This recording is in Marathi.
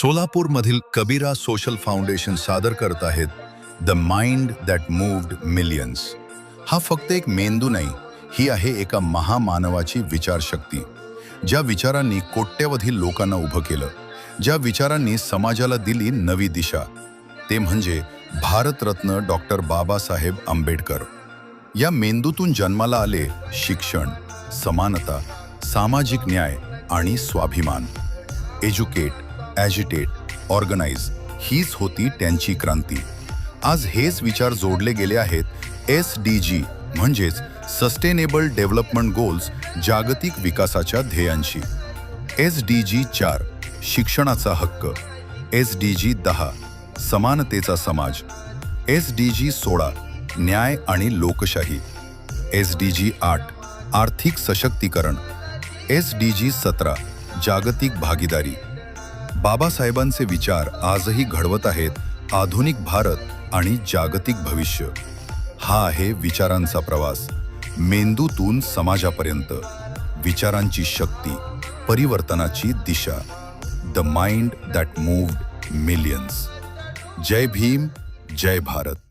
सोलापूरमधील कबीरा सोशल फाउंडेशन सादर करत आहेत the mind that moved millions. हा फक्त एक मेंदू नाही, ही आहे एका महामानवाची विचारशक्ती, ज्या विचारांनी कोट्यवधी लोकांना उभं केलं, ज्या विचारांनी समाजाला दिली नवी दिशा. ते म्हणजे भारतरत्न डॉक्टर बाबासाहेब आंबेडकर. या मेंदूतून जन्माला आले शिक्षण, समानता, सामाजिक न्याय आणि स्वाभिमान. एज्युकेट, ॲजिटेट, ऑर्गनाइज, हीच होती त्यांची क्रांती. आज हेच विचार जोडले गेले आहेत SDG म्हणजेच सस्टेनेबल डेव्हलपमेंट गोल्स, जागतिक विकासाच्या ध्येयांशी. SDG 4 शिक्षणाचा हक्क, SDG 10 समानतेचा समाज, SDG 16 न्याय आणि लोकशाही, SDG 8 आर्थिक सशक्तीकरण, SDG 17 जागतिक भागीदारी. बाबासाहेबांचे विचार आजही घडवत आहेत आधुनिक भारत आणि जागतिक भविष्य. हा आहे विचारांचा प्रवास, मेंदूतून समाजापर्यंत. विचारांची शक्ती, परिवर्तनाची दिशा. The mind that moved millions. जय भीम, जय भारत.